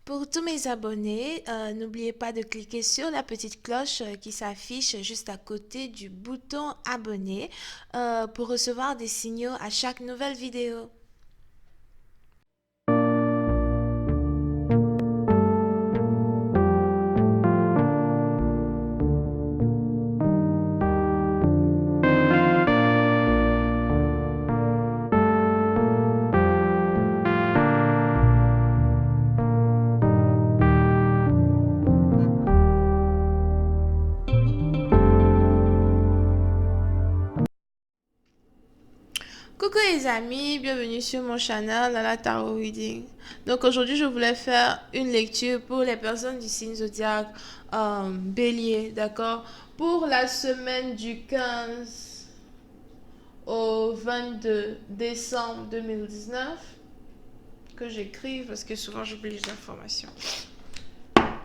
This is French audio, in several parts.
Pour tous mes abonnés, n'oubliez pas de cliquer sur la petite cloche qui s'affiche juste à côté du bouton abonner pour recevoir des signaux à chaque nouvelle vidéo. Coucou les amis, bienvenue sur mon channel Lala Tarot Reading. Donc aujourd'hui je voulais faire une lecture pour les personnes du signe zodiaque Bélier, d'accord? Pour la semaine du 15 au 22 décembre 2019, que j'écrive parce que souvent j'oublie les informations.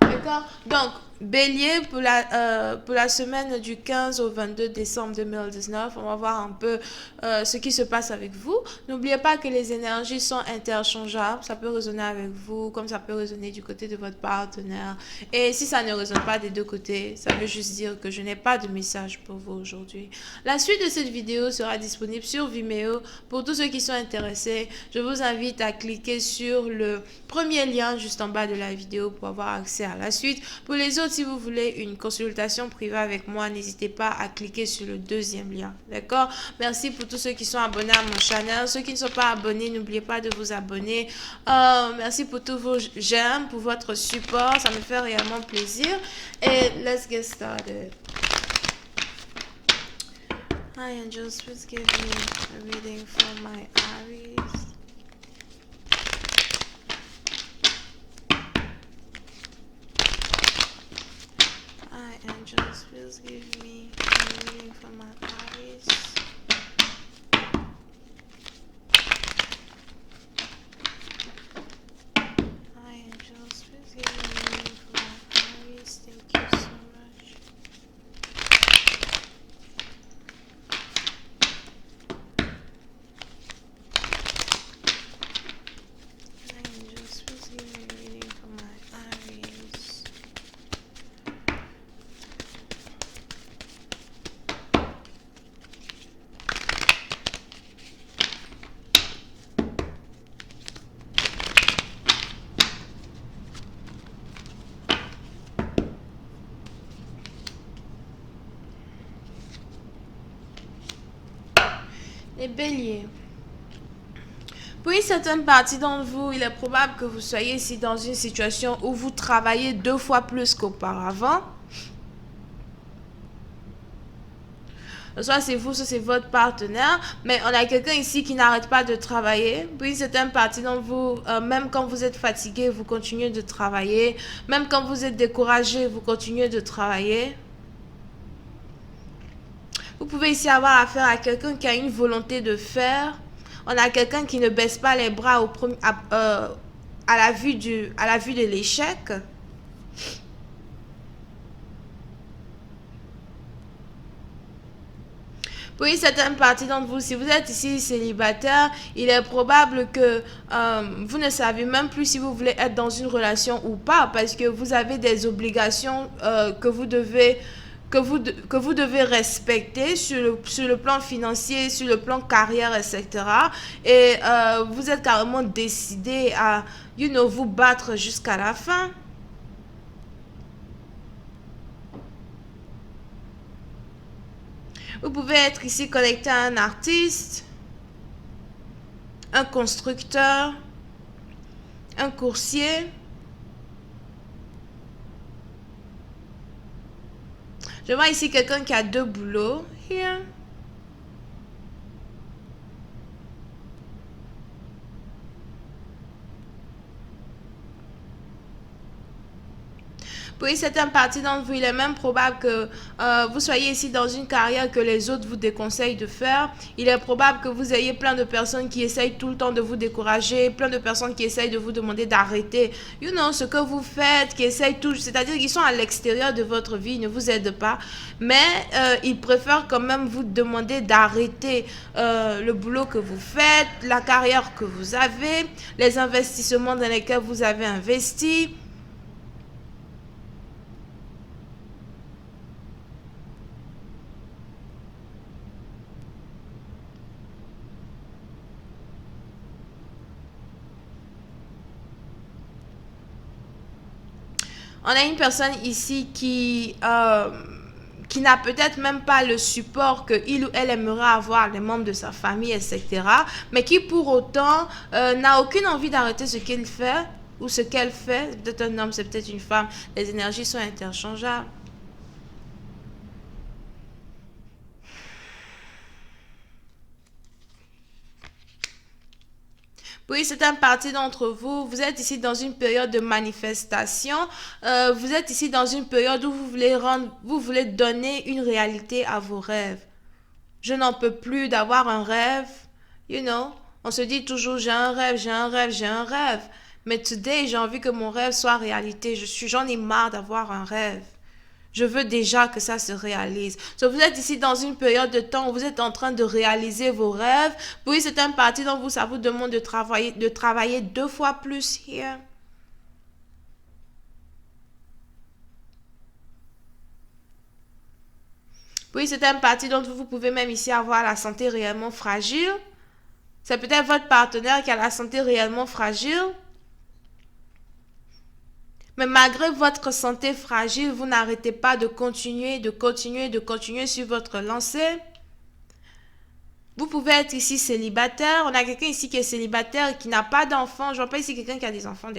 D'accord. Donc, Bélier, pour la semaine du 15 au 22 décembre 2019, on va voir un peu ce qui se passe avec vous. N'oubliez pas que les énergies sont interchangeables. Ça peut résonner avec vous, comme ça peut résonner du côté de votre partenaire. Et si ça ne résonne pas des deux côtés, ça veut juste dire que je n'ai pas de message pour vous aujourd'hui. La suite de cette vidéo sera disponible sur Vimeo. Pour tous ceux qui sont intéressés, je vous invite à cliquer sur le premier lien juste en bas de la vidéo pour avoir accès à la suite. Pour les autres, si vous voulez une consultation privée avec moi, n'hésitez pas à cliquer sur le deuxième lien. D'accord? Merci pour tous ceux qui sont abonnés à mon channel. Ceux qui ne sont pas abonnés, n'oubliez pas de vous abonner. Merci pour tous vos j'aime, pour votre support. Ça me fait réellement plaisir. Et let's get started. Hi angels, please give me a reading for my Aries. Hi angels, please give me a reading for my Aries. Hi angels, please give me a reading for my Aries. Thank you so much. Hi angels, please give me a reading for my Aries. Les béliers. Pour une certaine partie d'entre vous, il est probable que vous soyez ici dans une situation où vous travaillez 2 fois plus qu'auparavant. Soit c'est vous, soit c'est votre partenaire, mais on a quelqu'un ici qui n'arrête pas de travailler. Pour une certaine partie d'entre vous, même quand vous êtes fatigué, vous continuez de travailler. Même quand vous êtes découragé, vous continuez de travailler. Vous pouvez ici avoir affaire à quelqu'un qui a une volonté de faire. On a quelqu'un qui ne baisse pas les bras à la vue de l'échec. Pour une certaine partie d'entre vous, si vous êtes ici célibataire, il est probable que vous ne savez même plus si vous voulez être dans une relation ou pas, parce que vous avez des obligations que vous devez respecter sur le plan financier, sur le plan carrière, etc. Et vous êtes carrément décidé à, vous battre jusqu'à la fin. Vous pouvez être ici connecté à un artiste, un constructeur, un coursier. Je vois ici quelqu'un qui a 2 boulots. Here. Pour une certaine partie d'entre vous, il est même probable que vous soyez ici dans une carrière que les autres vous déconseillent de faire. Il est probable que vous ayez plein de personnes qui essayent tout le temps de vous décourager, plein de personnes qui essayent de vous demander d'arrêter. You know, ce que vous faites, qui essayent tout, c'est-à-dire qu'ils sont à l'extérieur de votre vie, ils ne vous aident pas, mais ils préfèrent quand même vous demander d'arrêter le boulot que vous faites, la carrière que vous avez, les investissements dans lesquels vous avez investi. On a une personne ici qui n'a peut-être même pas le support que il ou elle aimerait avoir, les membres de sa famille, etc. Mais qui pour autant n'a aucune envie d'arrêter ce qu'il fait ou ce qu'elle fait. C'est peut-être un homme, c'est peut-être une femme. Les énergies sont interchangeables. Oui, c'est un parti d'entre vous. Vous êtes ici dans une période de manifestation. Vous êtes ici dans une période où vous voulez donner une réalité à vos rêves. Je n'en peux plus d'avoir un rêve. You know, on se dit toujours j'ai un rêve, j'ai un rêve, j'ai un rêve. Mais today, j'ai envie que mon rêve soit réalité. J'en ai marre d'avoir un rêve. Je veux déjà que ça se réalise. So, vous êtes ici dans une période de temps où vous êtes en train de réaliser vos rêves. Puis c'est un parti dont ça vous demande de travailler 2 fois plus here. Puis c'est un parti dont vous pouvez même ici avoir la santé réellement fragile. C'est peut-être votre partenaire qui a la santé réellement fragile. Mais malgré votre santé fragile, vous n'arrêtez pas de continuer, de continuer, de continuer sur votre lancée. Vous pouvez être ici célibataire. On a quelqu'un ici qui est célibataire et qui n'a pas d'enfant. Je vois pas ici quelqu'un qui a des enfants.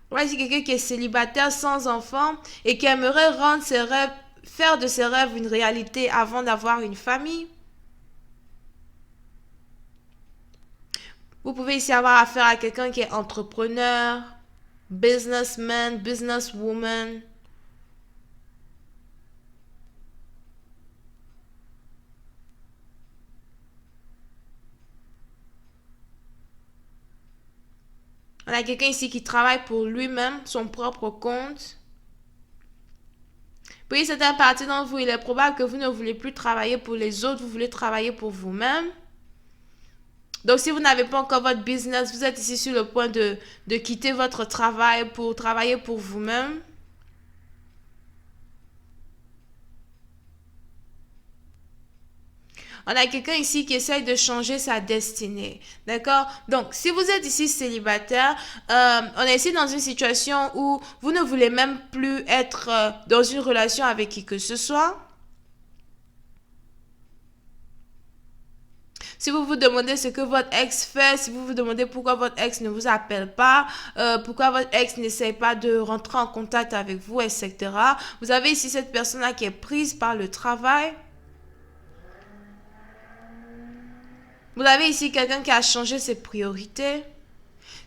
On voit ici quelqu'un qui est célibataire sans enfant et qui aimerait rendre ses rêves, faire de ses rêves une réalité avant d'avoir une famille. Vous pouvez ici avoir affaire à quelqu'un qui est entrepreneur, businessman, businesswoman. On a quelqu'un ici qui travaille pour lui-même, son propre compte. Puis c'est un parti d'entre vous, il est probable que vous ne voulez plus travailler pour les autres, vous voulez travailler pour vous-même. Donc si vous n'avez pas encore votre business, vous êtes ici sur le point de quitter votre travail pour travailler pour vous-même. On a quelqu'un ici qui essaye de changer sa destinée. D'accord? Donc, si vous êtes ici célibataire, on est ici dans une situation où vous ne voulez même plus être dans une relation avec qui que ce soit. Si vous vous demandez ce que votre ex fait, si vous vous demandez pourquoi votre ex ne vous appelle pas, pourquoi votre ex n'essaye pas de rentrer en contact avec vous, etc. Vous avez ici cette personne-là qui est prise par le travail. Vous avez ici quelqu'un qui a changé ses priorités.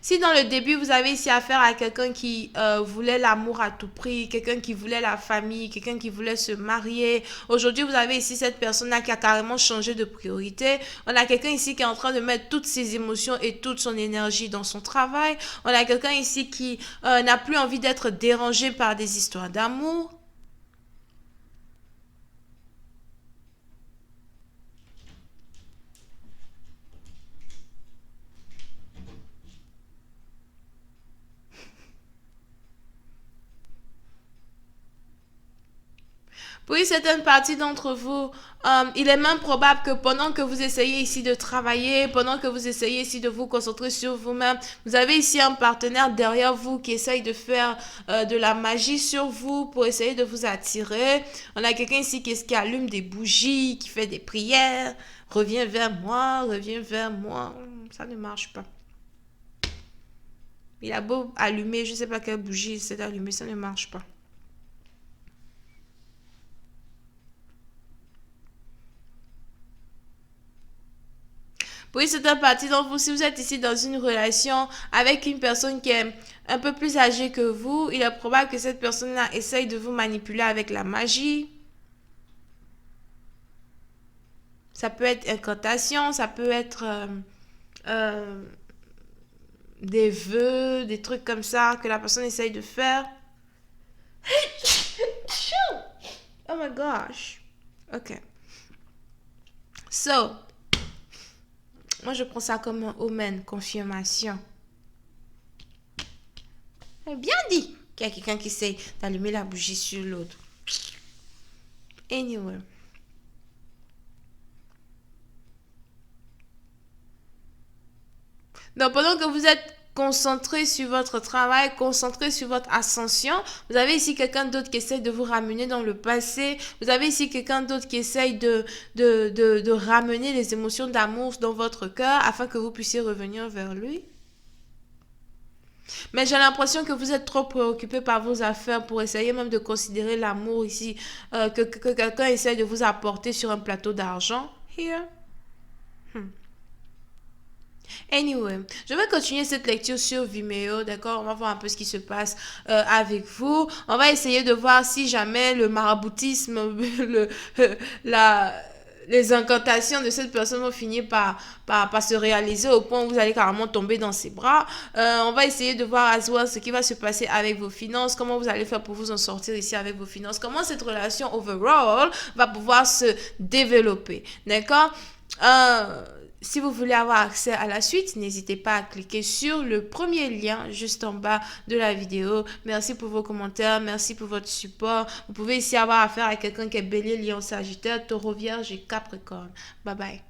Si dans le début, vous avez ici affaire à quelqu'un qui voulait l'amour à tout prix, quelqu'un qui voulait la famille, quelqu'un qui voulait se marier, aujourd'hui, vous avez ici cette personne-là qui a carrément changé de priorité. On a quelqu'un ici qui est en train de mettre toutes ses émotions et toute son énergie dans son travail. On a quelqu'un ici qui n'a plus envie d'être dérangé par des histoires d'amour. Pour une certaine partie d'entre vous, il est même probable que pendant que vous essayez ici de travailler, pendant que vous essayez ici de vous concentrer sur vous-même, vous avez ici un partenaire derrière vous qui essaye de faire de la magie sur vous pour essayer de vous attirer. On a quelqu'un ici qui allume des bougies, qui fait des prières. Reviens vers moi, reviens vers moi. Ça ne marche pas. Il a beau allumer, je ne sais pas quelle bougie c'est d'allumer, ça ne marche pas. Oui, c'est un parti d'entre vous. Si vous êtes ici dans une relation avec une personne qui est un peu plus âgé que vous. Il est probable que cette personne-là essaye de vous manipuler avec la magie. Ça peut être incantation, ça peut être euh, des vœux, des trucs comme ça que la personne essaye de faire. Oh my gosh. Ok. So, moi je prends ça comme un omen, confirmation. Bien dit qu'il y a quelqu'un qui essaye d'allumer la bougie sur l'autre. Anyway. Donc, pendant que vous êtes concentré sur votre travail, concentré sur votre ascension, vous avez ici quelqu'un d'autre qui essaye de vous ramener dans le passé. Vous avez ici quelqu'un d'autre qui essaye de ramener les émotions d'amour dans votre cœur afin que vous puissiez revenir vers lui. Mais j'ai l'impression que vous êtes trop préoccupé par vos affaires pour essayer même de considérer l'amour ici que quelqu'un essaye de vous apporter sur un plateau d'argent. Here. Anyway, je vais continuer cette lecture sur Vimeo, d'accord? On va voir un peu ce qui se passe avec vous. On va essayer de voir si jamais le maraboutisme, la, les incantations de cette personne vont finir par se réaliser au point où vous allez carrément tomber dans ses bras. On va essayer de voir as well ce qui va se passer avec vos finances, comment vous allez faire pour vous en sortir ici avec vos finances, comment cette relation overall va pouvoir se développer, d'accord? Si vous voulez avoir accès à la suite, n'hésitez pas à cliquer sur le premier lien juste en bas de la vidéo. Merci pour vos commentaires, merci pour votre support. Vous pouvez ici avoir affaire à quelqu'un qui est bélier, lion, sagittaire, taureau, vierge et capricorne. Bye bye.